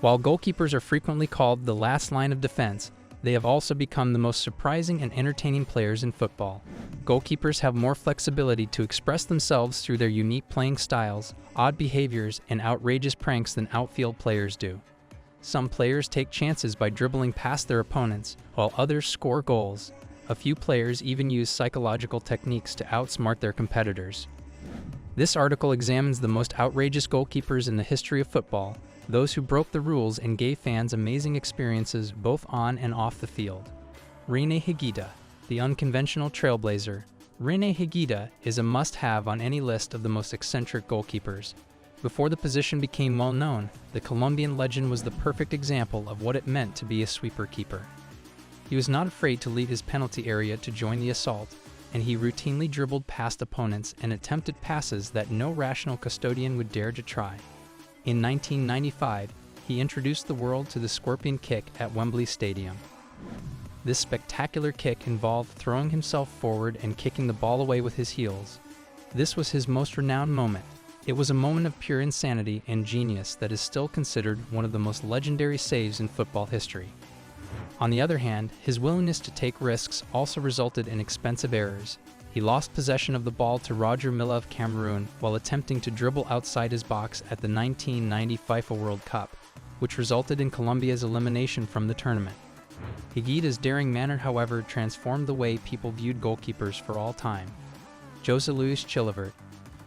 While goalkeepers are frequently called the last line of defense, they have also become the most surprising and entertaining players in football. Goalkeepers have more flexibility to express themselves through their unique playing styles, odd behaviors, and outrageous pranks than outfield players do. Some players take chances by dribbling past their opponents, while others score goals. A few players even use psychological techniques to outsmart their competitors. This article examines the most outrageous goalkeepers in the history of football, those who broke the rules and gave fans amazing experiences both on and off the field. René Higuita, the unconventional trailblazer. René Higuita is a must-have on any list of the most eccentric goalkeepers. Before the position became well-known, the Colombian legend was the perfect example of what it meant to be a sweeper keeper. He was not afraid to leave his penalty area to join the assault, and he routinely dribbled past opponents and attempted passes that no rational custodian would dare to try. In 1995, he introduced the world to the scorpion kick at Wembley Stadium. This spectacular kick involved throwing himself forward and kicking the ball away with his heels. This was his most renowned moment. It was a moment of pure insanity and genius that is still considered one of the most legendary saves in football history. On the other hand, his willingness to take risks also resulted in expensive errors. He lost possession of the ball to Roger Milla of Cameroon while attempting to dribble outside his box at the 1990 FIFA World Cup, which resulted in Colombia's elimination from the tournament. Higuita's daring manner, however, transformed the way people viewed goalkeepers for all time. José Luis Chilavert,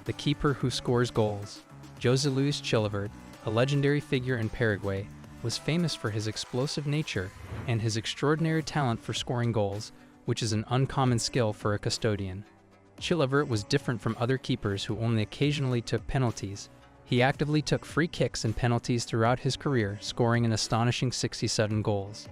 the keeper who scores goals. José Luis Chilavert, a legendary figure in Paraguay, was famous for his explosive nature and his extraordinary talent for scoring goals, which is an uncommon skill for a custodian. Chilavert was different from other keepers who only occasionally took penalties. He actively took free kicks and penalties throughout his career, scoring an astonishing 67 goals.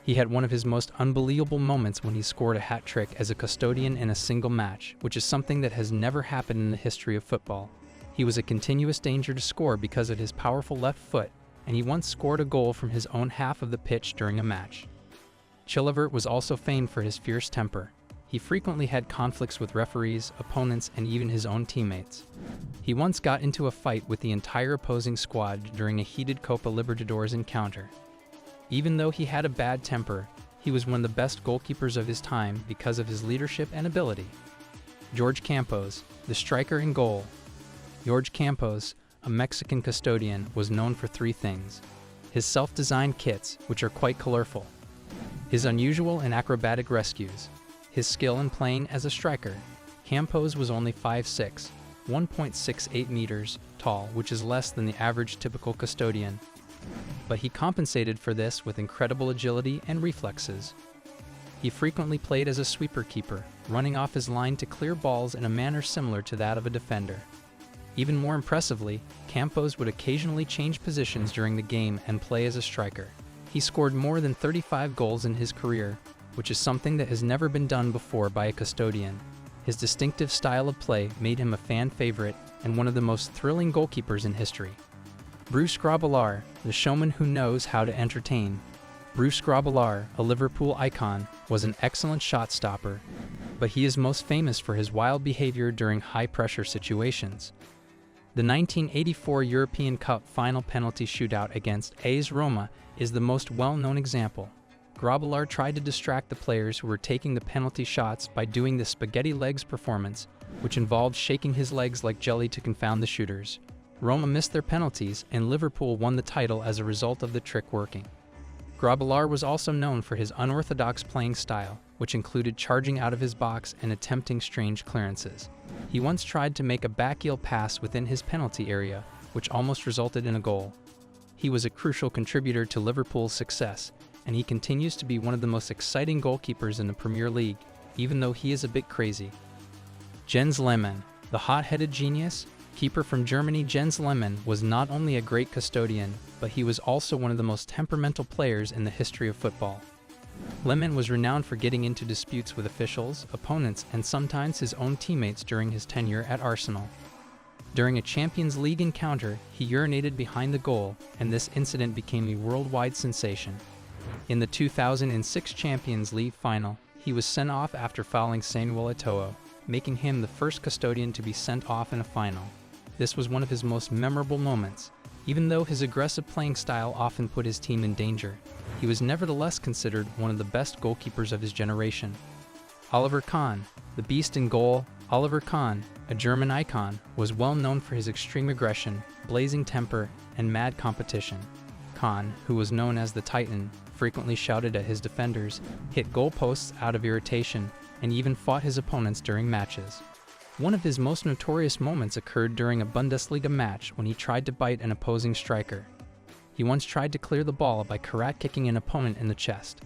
He had one of his most unbelievable moments when he scored a hat trick as a custodian in a single match, which is something that has never happened in the history of football. He was a continuous danger to score because of his powerful left foot, and he once scored a goal from his own half of the pitch during a match. Chilavert was also famed for his fierce temper. He frequently had conflicts with referees, opponents, and even his own teammates. He once got into a fight with the entire opposing squad during a heated Copa Libertadores encounter. Even though he had a bad temper, he was one of the best goalkeepers of his time because of his leadership and ability. Jorge Campos, the striker in goal. Jorge Campos, a Mexican custodian, was known for three things: his self-designed kits, which are quite colorful, his unusual and acrobatic rescues, his skill in playing as a striker. Campos was only 5'6", 1.68 meters tall, which is less than the average typical custodian. But he compensated for this with incredible agility and reflexes. He frequently played as a sweeper keeper, running off his line to clear balls in a manner similar to that of a defender. Even more impressively, Campos would occasionally change positions during the game and play as a striker. He scored more than 35 goals in his career, which is something that has never been done before by a custodian. His distinctive style of play made him a fan favorite and one of the most thrilling goalkeepers in history. Bruce Grobbelaar, the showman who knows how to entertain. Bruce Grobbelaar, a Liverpool icon, was an excellent shot stopper, but he is most famous for his wild behavior during high-pressure situations. The 1984 European Cup final penalty shootout against AS Roma is the most well-known example. Grobbelaar tried to distract the players who were taking the penalty shots by doing the spaghetti legs performance, which involved shaking his legs like jelly to confound the shooters. Roma missed their penalties, and Liverpool won the title as a result of the trick working. Grobbelaar was also known for his unorthodox playing style, which included charging out of his box and attempting strange clearances. He once tried to make a backheel pass within his penalty area, which almost resulted in a goal. He was a crucial contributor to Liverpool's success, and he continues to be one of the most exciting goalkeepers in the Premier League, even though he is a bit crazy. Jens Lehmann, the hot-headed genius, keeper from Germany. Jens Lehmann was not only a great custodian, but he was also one of the most temperamental players in the history of football. Lehmann was renowned for getting into disputes with officials, opponents, and sometimes his own teammates during his tenure at Arsenal. During a Champions League encounter, he urinated behind the goal, and this incident became a worldwide sensation. In the 2006 Champions League final, he was sent off after fouling Samuel Eto'o, making him the first custodian to be sent off in a final. This was one of his most memorable moments, Even though his aggressive playing style often put his team in danger, he was nevertheless considered one of the best goalkeepers of his generation. Oliver Kahn, the beast in goal. Oliver Kahn, a German icon, was well known for his extreme aggression, blazing temper, and mad competition. Kahn, who was known as the Titan, frequently shouted at his defenders, hit goalposts out of irritation, and even fought his opponents during matches. One of his most notorious moments occurred during a Bundesliga match when he tried to bite an opposing striker. He once tried to clear the ball by karate-kicking an opponent in the chest.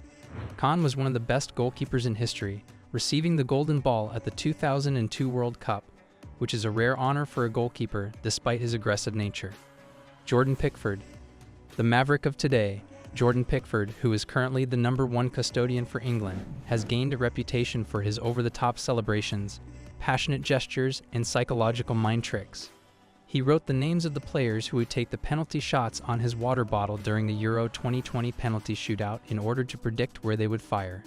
Kahn was one of the best goalkeepers in history, receiving the Golden Ball at the 2002 World Cup, which is a rare honor for a goalkeeper despite his aggressive nature. Jordan Pickford. The maverick of today, Jordan Pickford, who is currently the #1 custodian for England, has gained a reputation for his over-the-top celebrations, passionate gestures, and psychological mind tricks. He wrote the names of the players who would take the penalty shots on his water bottle during the Euro 2020 penalty shootout in order to predict where they would fire.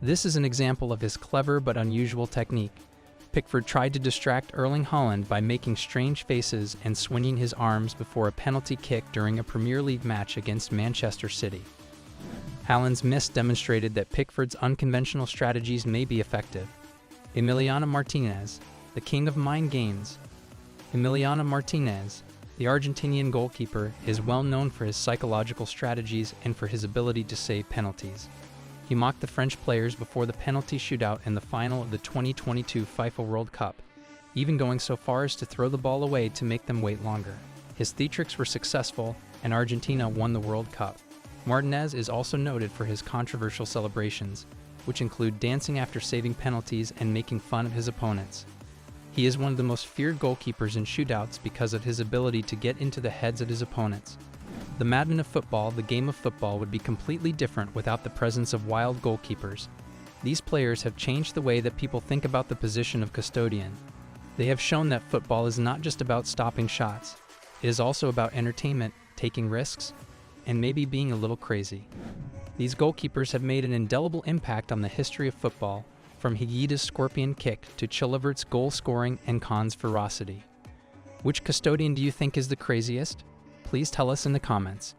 This is an example of his clever but unusual technique. Pickford tried to distract Erling Haaland by making strange faces and swinging his arms before a penalty kick during a Premier League match against Manchester City. Haaland's miss demonstrated that Pickford's unconventional strategies may be effective. Emiliano Martinez, the king of mind games. Emiliano Martinez, the Argentinian goalkeeper, is well known for his psychological strategies and for his ability to save penalties. He mocked the French players before the penalty shootout in the final of the 2022 FIFA World Cup, even going so far as to throw the ball away to make them wait longer. His theatrics were successful, and Argentina won the World Cup. Martinez is also noted for his controversial celebrations, which include dancing after saving penalties and making fun of his opponents. He is one of the most feared goalkeepers in shootouts because of his ability to get into the heads of his opponents. The madman of football, the game of football, would be completely different without the presence of wild goalkeepers. These players have changed the way that people think about the position of custodian. They have shown that football is not just about stopping shots. It is also about entertainment, taking risks, and maybe being a little crazy. These goalkeepers have made an indelible impact on the history of football, from Higuita's scorpion kick to Chilavert's goal scoring and Kahn's ferocity. Which custodian do you think is the craziest? Please tell us in the comments.